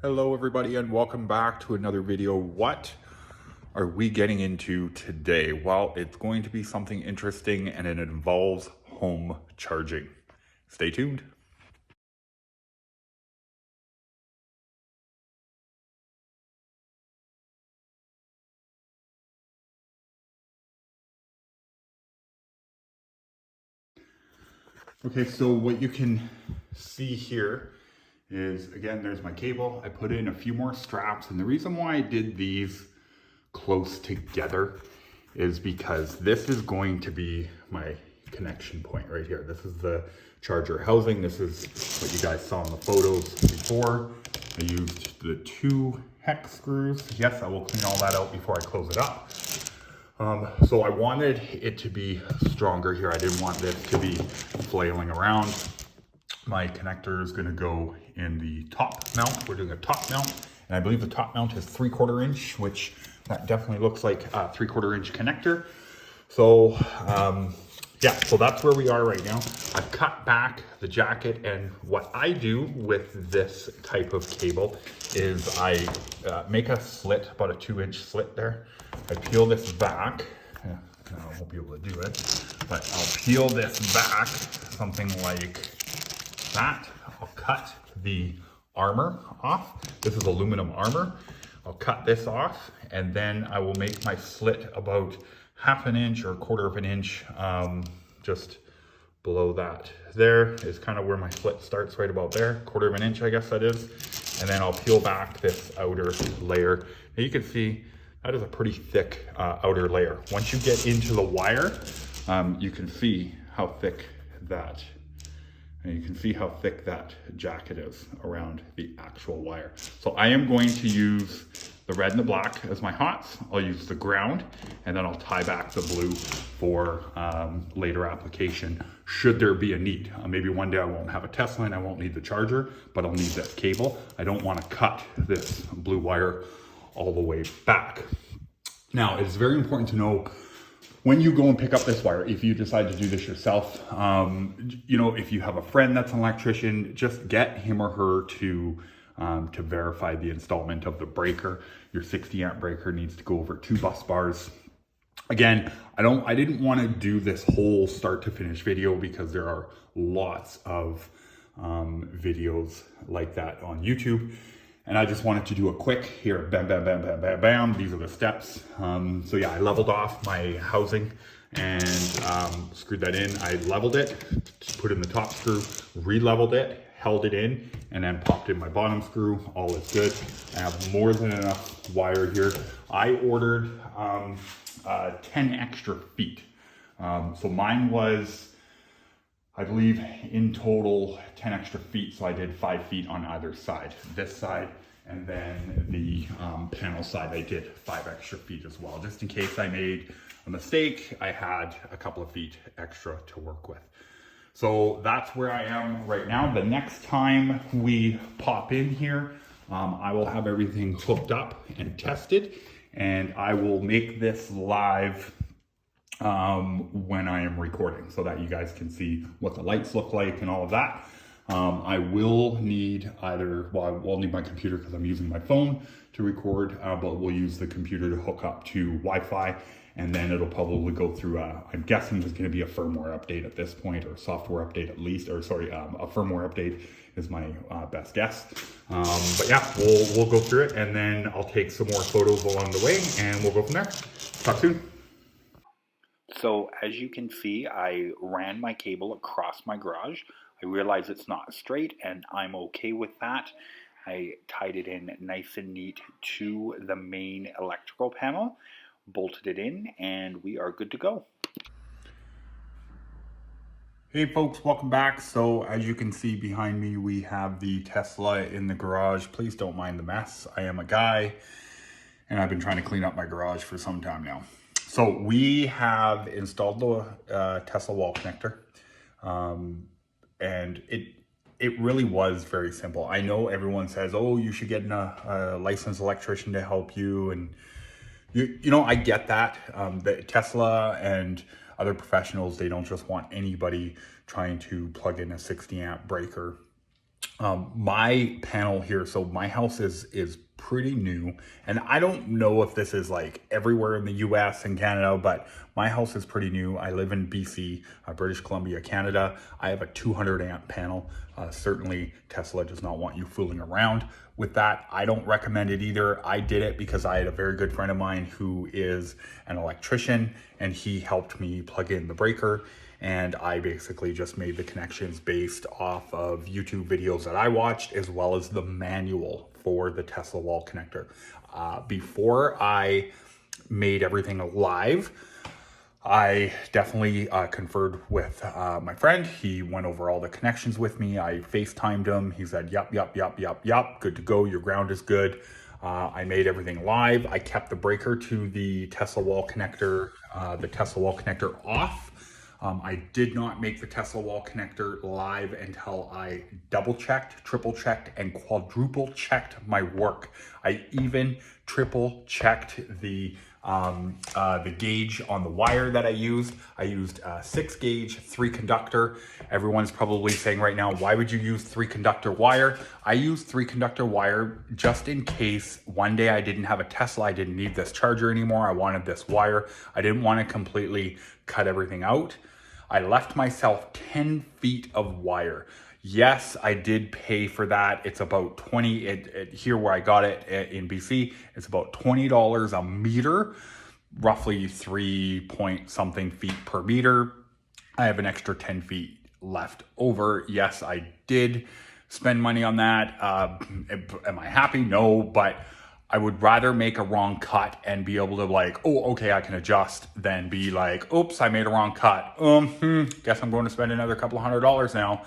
Hello everybody and welcome back to another video. What are we getting into today? Well, it's going to be something interesting and it involves home charging. Stay tuned. Okay, so what you can see here is, again, there's my cable. I put in a few more straps, and the reason why I did these close together is because this is going to be my connection point right here. This is the charger housing. This is what you guys saw in the photos before. I used the 2 hex screws. Yes, I will clean all that out before I close it up. So I wanted it to be stronger here. I didn't want this to be flailing around. My connector is gonna go in the top mount. We're doing a top mount, and I believe the top mount is 3/4 inch, which that definitely looks like a 3/4 inch connector. So yeah, so that's where we are right now. I've cut back the jacket, and what I do with this type of cable is I make a slit, about a 2-inch slit there. I peel this back. Yeah, I won't be able to do it, but I'll peel this back, something like that. I'll cut the armor off. This is aluminum armor. I'll cut this off, and then I will make my slit about 1/2 inch or 1/4 inch, just below that. There is kind of where my slit starts, right about there, 1/4 inch, I guess that is. And then I'll peel back this outer layer. Now you can see that is a pretty thick outer layer. Once you get into the wire, you can see how thick that jacket is around the actual wire. So I am going to use the red and the black as my hots. I'll use the ground, and then I'll tie back the blue for later application, should there be a need. Maybe one day I won't have a Tesla and I won't need the charger, but I'll need this cable. I don't want to cut this blue wire all the way back. Now, it's very important to know when you go and pick up this wire, if you decide to do this yourself, you know, if you have a friend that's an electrician, just get him or her to verify the installment of the breaker. Your 60 amp breaker needs to go over 2 bus bars. Again, I didn't want to do this whole start to finish video because there are lots of videos like that on YouTube. And I just wanted to do a quick here, bam, bam, bam, bam, bam, bam. These are the steps. So yeah, I leveled off my housing and screwed that in. I leveled it, put in the top screw, re-leveled it, held it in, and then popped in my bottom screw. All is good. I have more than enough wire here. I ordered 10 extra feet. So mine was, I believe, in total 10 extra feet, so I did 5 feet on either side. This side, and then the panel side, I did 5 extra feet as well. Just in case I made a mistake, I had a couple of feet extra to work with. So that's where I am right now. The next time we pop in here, I will have everything hooked up and tested, and I will make this live when I am recording so that you guys can see what the lights look like and all of that. I will need I'll need my computer because I'm using my phone to record, but we'll use the computer to hook up to Wi-Fi, and then it'll probably go through, I'm guessing there's gonna be a firmware update at this point, or a software update at least, or sorry, a firmware update is my best guess. But yeah, we'll go through it, and then I'll take some more photos along the way, and we'll go from there. Talk soon. So as you can see, I ran my cable across my garage. I realize it's not straight, and I'm okay with that. I tied it in nice and neat to the main electrical panel, bolted it in, and we are good to go. Hey folks, welcome back. So as you can see behind me, we have the Tesla in the garage. Please don't mind the mess. I am a guy, and I've been trying to clean up my garage for some time now. So we have installed the Tesla wall connector, and it really was very simple. I know everyone says, oh, you should get a licensed electrician to help you, and you know, I get that. The Tesla and other professionals, they don't just want anybody trying to plug in a 60 amp breaker My panel here, so my house is pretty new, and I don't know if this is like everywhere in the US and Canada, but my house is pretty new. I live in BC, British Columbia, Canada. I have a 200 amp panel. Certainly Tesla does not want you fooling around with that. I don't recommend it either. I did it because I had a very good friend of mine who is an electrician, and he helped me plug in the breaker. And I basically just made the connections based off of YouTube videos that I watched, as well as the manual for the Tesla wall connector. Before I made everything live, I definitely conferred with my friend. He went over all the connections with me. I FaceTimed him. He said, yep, good to go. Your ground is good. I made everything live. I kept the breaker to the Tesla wall connector off. I did not make the Tesla wall connector live until I double checked, triple checked, and quadruple checked my work. I even triple checked the gauge on the wire that I used. I used 6 gauge, 3 conductor. Everyone's probably saying right now, why would you use 3 conductor wire? I used 3 conductor wire just in case one day I didn't have a Tesla. I didn't need this charger anymore. I wanted this wire. I didn't want to completely cut everything out. I left myself 10 feet of wire. Yes, I did pay for that. It's about 20, here where I got it in BC, it's about $20 a meter, roughly 3 point something feet per meter. I have an extra 10 feet left over. Yes, I did spend money on that. Am I happy? No, but I would rather make a wrong cut and be able to like, oh, okay, I can adjust, than be like, oops, I made a wrong cut. Guess I'm going to spend another couple $100 now.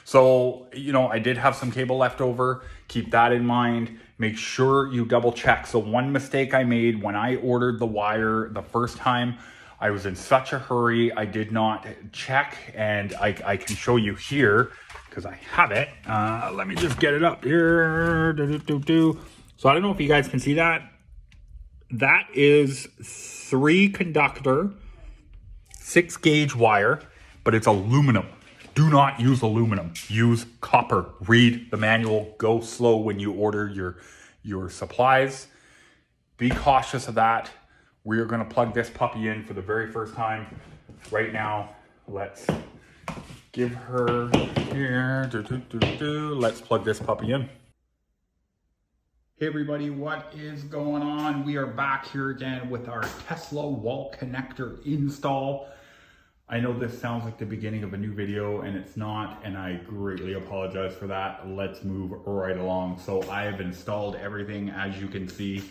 So, you know, I did have some cable left over. Keep that in mind. Make sure you double check. So one mistake I made when I ordered the wire the first time, I was in such a hurry. I did not check, and I can show you here because I have it. Let me just get it up here. So I don't know if you guys can see that. That is 3 conductor, 6 gauge wire, but it's aluminum. Do not use aluminum. Use copper. Read the manual. Go slow when you order your supplies. Be cautious of that. We are going to plug this puppy in for the very first time right now. Let's give her here. Let's plug this puppy in. Hey everybody, what is going on? We are back here again with our Tesla wall connector install. I know this sounds like the beginning of a new video, and it's not, and I greatly apologize for that. Let's move right along. So I have installed everything, as you can see.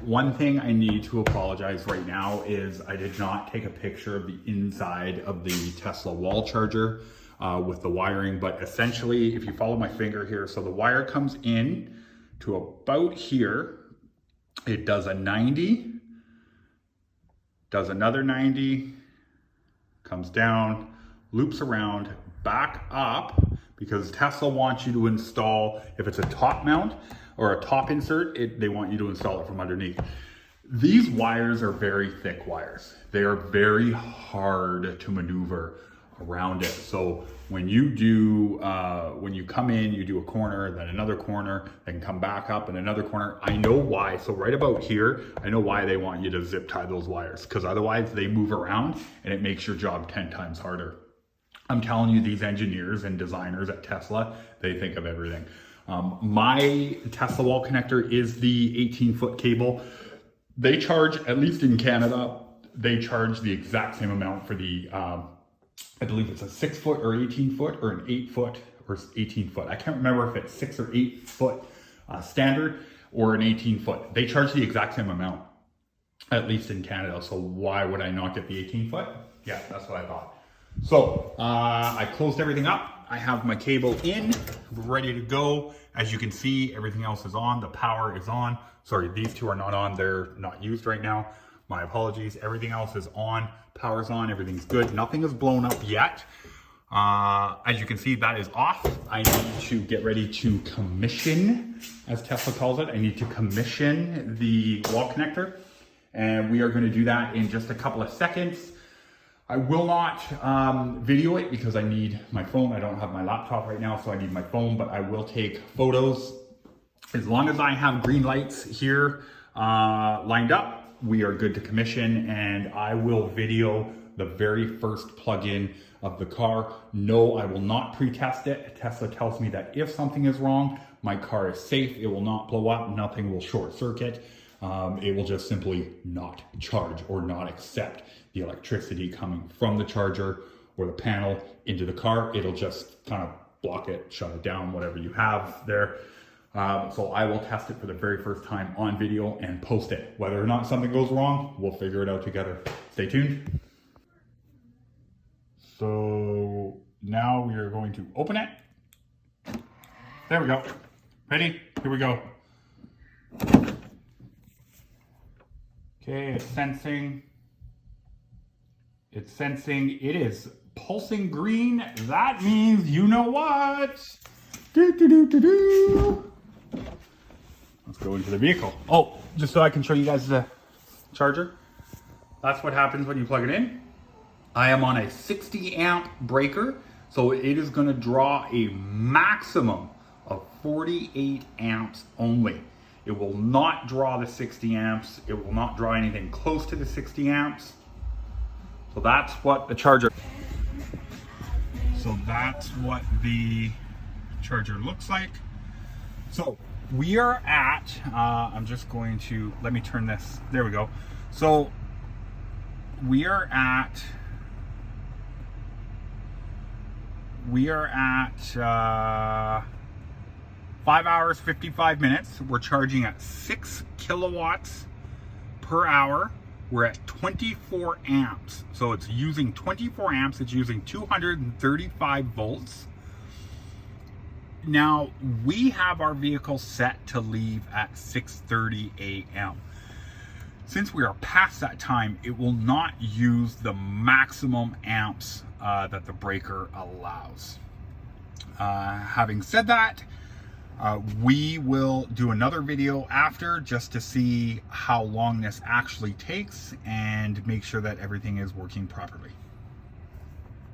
One thing I need to apologize right now is I did not take a picture of the inside of the Tesla wall charger with the wiring, but essentially, if you follow my finger here, so the wire comes in to about here. It does a 90, does another 90, comes down, loops around, back up, because Tesla wants you to install, if it's a top mount or a top insert, they want you to install it from underneath. These wires are very thick wires. They are very hard to maneuver around it. So when you do, when you come in, you do a corner, then another corner, then come back up and another corner. I know why. So right about here, I know why they want you to zip tie those wires, because otherwise they move around and it makes your job 10 times harder. I'm telling you, these engineers and designers at Tesla, they think of everything. My Tesla wall connector is the 18-foot cable. They charge, at least in Canada, they charge the exact same amount for the, I believe it's a 6-foot or 18-foot or an 8-foot or 18-foot. I can't remember if it's 6 or 8-foot standard or an 18-foot. They charge the exact same amount, at least in Canada. So why would I not get the 18-foot? Yeah, that's what I thought. So I closed everything up. I have my cable in, ready to go. As you can see, everything else is on. The power is on. Sorry, these two are not on. They're not used right now. My apologies. Everything else is on. Power's on. Everything's good. Nothing is blown up yet. As you can see, that is off. I need to get ready to commission, as Tesla calls it. I need to commission the wall connector, and we are going to do that in just a couple of seconds. I will not video it because I need my phone. I don't have my laptop right now, so I need my phone, but I will take photos. As long as I have green lights here lined up, we are good to commission, and I will video the very first plug-in of the car. No, I will not pre-test it. Tesla tells me that if something is wrong, my car is safe. It will not blow up. Nothing will short circuit. It will just simply not charge or not accept the electricity coming from the charger or the panel into the car. It'll just kind of block it, shut it down, whatever you have there. So I will test it for the very first time on video and post it. Whether or not something goes wrong, we'll figure it out together. Stay tuned. So now we are going to open it. There we go. Ready? Here we go. Okay, it's sensing. It's sensing. It is pulsing green. That means you know what? Let's go into the vehicle. Oh, just so I can show you guys the charger. That's what happens when you plug it in. I am on a 60 amp breaker, so it is going to draw a maximum of 48 amps only. It will not draw the 60 amps. It will not draw anything close to the 60 amps. So that's what the charger. So that's what the charger looks like. So we are at, I'm just going to, let me turn this, there we go. So we are at 5 hours, 55 minutes. We're charging at 6 kilowatts per hour. We're at 24 amps. So it's using 24 amps. It's using 235 volts. Now, we have our vehicle set to leave at 6:30 a.m. Since we are past that time, it will not use the maximum amps that the breaker allows. Having said that, we will do another video after just to see how long this actually takes and make sure that everything is working properly.